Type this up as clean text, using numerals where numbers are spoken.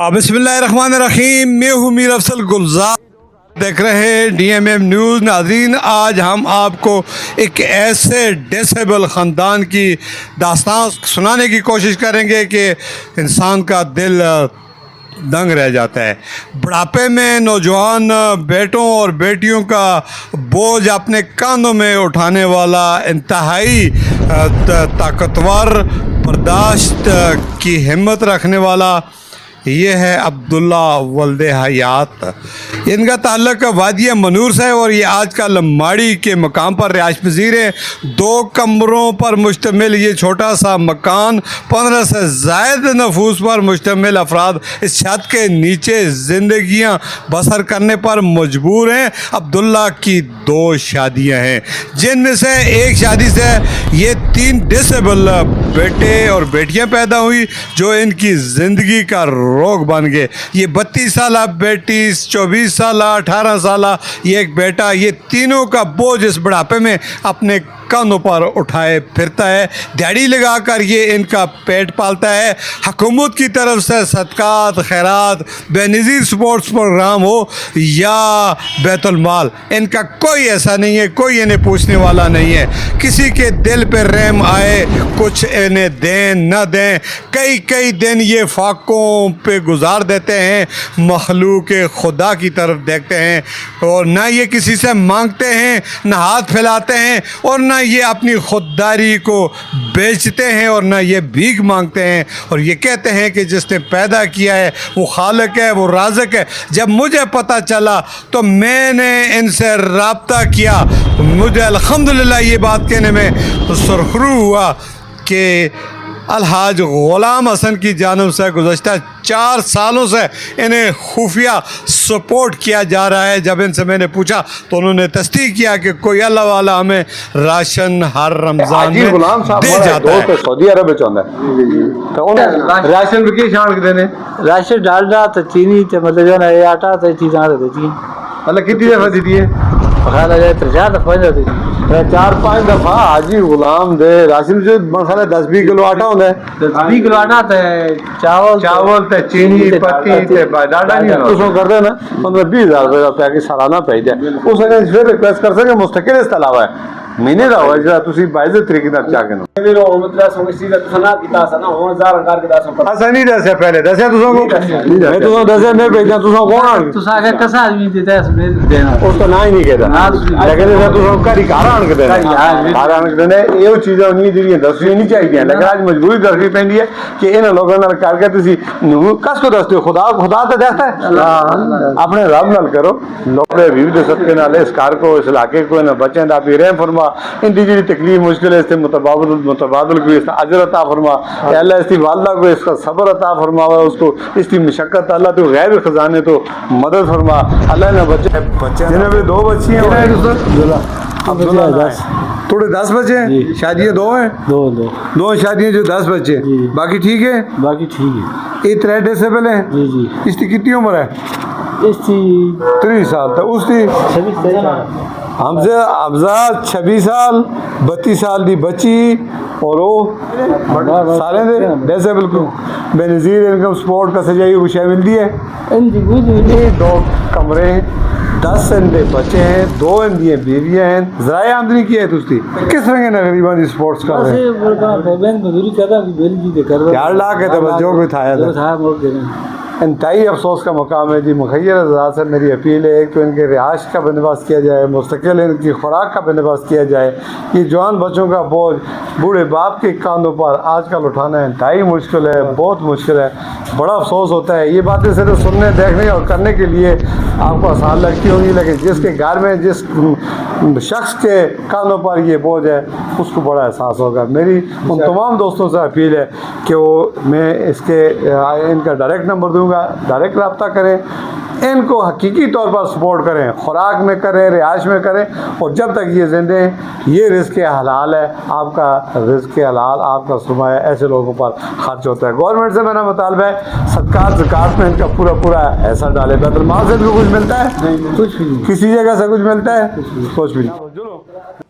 बिस्मिल्लाहिर्रहमानिर्रहीम। मैं हूँ मीर अफसल गुलजार, देख रहे हैं DMM न्यूज़। नाज़रीन, आज हम आपको एक ऐसे डिसेबल ख़ानदान की दास्तान सुनाने की कोशिश करेंगे कि इंसान का दिल दंग रह जाता है। बुढ़ापे में नौजवान बेटों और बेटियों का बोझ अपने कांधों में उठाने वाला इंतहाई ताकतवर, बर्दाश्त की हिम्मत रखने वाला ये है अब्दुल्ला वल्दे हयात। इनका ताल्लुक वादी मनूर से है और ये आजकल माड़ी के मकाम पर रिहाइश पजीर है। 2 कमरों पर मुश्तमिल ये छोटा सा मकान 15 से ज़ायद नफूस पर मुश्तमिल अफराद इस छत के नीचे ज़िंदगियाँ बसर करने पर मजबूर हैं। अब्दुल्ला की 2 शादियाँ हैं, जिनमें से एक शादी से ये 3 डिसेबल बेटे और बेटियाँ पैदा हुई जो इनकी ज़िंदगी का रोग बन गए। ये 32 साल बेटी, 24 साल, 18 साल ये एक बेटा, ये तीनों का बोझ इस बुढ़ापे में अपने कानों पर उठाए फिरता है। दिहाड़ी लगाकर ये इनका पेट पालता है। हुकूमत की तरफ से सदकात, खैरात, बेनज़ीर स्पोर्ट्स प्रोग्राम हो या बैतुल माल, इनका कोई ऐसा नहीं है, कोई इन्हें पूछने वाला नहीं है। किसी के दिल पर रहम आए, कुछ इन्हें दें न दें, कई दिन ये फाकों पे गुजार देते हैं, मखलूक खुदा की तरफ देखते हैं और ना ये किसी से मांगते हैं, ना हाथ फैलाते हैं और ना ये अपनी खुददारी को बेचते हैं और ना ये भीख मांगते हैं और ये कहते हैं कि जिसने पैदा किया है वो खालिक है, वो राज़िक है। जब मुझे पता चला तो मैंने इनसे रब्ता किया। मुझे अल्हम्दुलिल्लाह ये बात कहने में सुरखरू हुआ कि अलहाज ग़ुलाम हसन की जानब से गुज़श्ता 4 सालों से इन्हें खुफिया सपोर्ट किया जा रहा है। जब इनसे मैंने पूछा तो उन्होंने तस्दीक किया कि कोई अल्लाह वाला हमें राशन हर रमज़ान में दे जाता है। सऊदी अरब में चाहता है तो राशन में की शान देने राशन डालना तो चीनी तो मतलब जो ना ये आटा तो चीज़ां देती हैं। मतलब कितनी दफ़ा दी है? खाना जाए तो 4 दफ़ा देती है। 4-5 दफ़ा हाजी गुलाम दे राशन जो मसाला 10-20 किलो आटा होता है, 10-20 किलो आटा तो चावल ते चीनी पत्ती ते डाटा नहीं तो कर देना 15-20 हज़ार रुपये की सालाना पै जाए। उस फिर रिक्वेस्ट कर सके मुस्तकिल इस अलावा है महीने का हो जरा तुसी बाइज़ तरीके नाल चा के ऐसा नहीं दसिया पहले दसिया तुसों को मैं तुसों दसिया नहीं भेजा तुसों कौन तुसा के कसा आदमी देता है इसमें देना उस तो ना ही नहीं कहता लेकिन ऐसा तुसों घर घर आन के देना घर आन के देने ये चीज़ें होनी जी दसनी नहीं चाहिए लेकिन आज मजबूरी दसनी पैंदी है कि इन लोगों नाल करके तुसी कस को दसते हो खुदा तो देखता है अपने रब नाल करो लोग भी दे सदके नाल इस कार को इस इलाके को इन बच्चों का भी रहम फरमा इनकी जी तकलीफ मुश्किल है इससे मुतबादल को इसका अजर अता फरमा अल्लाह इसकी वालदा को इसका सब्र अता फरमा उसको इसकी मशक्क़त अल्लाह तो गैर खजाने तो मदद फरमा अल्लाह ने बच्चे जिन्हें भी 2 बच्ची हैं थोड़े 10 बच्चे हैं शादियाँ 2 हैं 2 शादियाँ जो 10 बच्चे बाकी ठीक है बाकी ठीक है। ये 3 डिसेबल है जी इसकी कितनी उम्र है? इसकी 3 साल तो उसकी 26 साल हमसे अफजा 26 साल 32 साल की बच्ची और वो सारे डिसेबल को बेनज़ीर इनकम सपोर्ट का सजाई कुछ मिलती है। 2 कमरे 10 इनके बच्चे हैं 2 इनकी बीवियाँ हैं ज़राए आमदनी की है तुझी किस तरह के गरीबा की स्पोर्ट्स कर रहे हैं 4 लाख है तो जो कोई था इंतहाई अफसोस का मकाम है जी। मुखैर हज़रात से मेरी अपील है एक तो इनके रिहाइश का बंदोबस्त किया जाए, मुस्तकिल इनकी खुराक का बंदोबस्त किया जाए। ये जवान बच्चों का बोझ बूढ़े बाप के कांधों पर आजकल उठाना इंतहाई मुश्किल है, बहुत मुश्किल है। बड़ा अफसोस होता है। ये बातें सिर्फ सुनने देखने और करने के लिए आपको आसान लगती होंगी लेकिन जिसके घर में जिस शख्स के कांधों पर ये बोझ है उसको बड़ा एहसास होगा। मेरी उन तमाम दोस्तों से अपील है कि वो मैं इनका डायरेक्ट नंबर दूंगा, डायरेक्ट रब्ता करें, इनको हकीकी तौर पर सपोर्ट करें, खुराक में करें, रिहाइश में करें और जब तक ये ज़िंदे हैं ये रिज़्क़ हलाल है। आपका रिज़्क़ हलाल आपका सरमाया ऐसे लोगों पर खर्च होता है। गवर्नमेंट से मेरा मुतालबा है सदकात ज़कात में इनका पूरा ऐसा डाले। बैतुल माल से भी कुछ मिलता है? कुछ भी नहीं। किसी जगह से कुछ मिलता है? कुछ भी नहीं।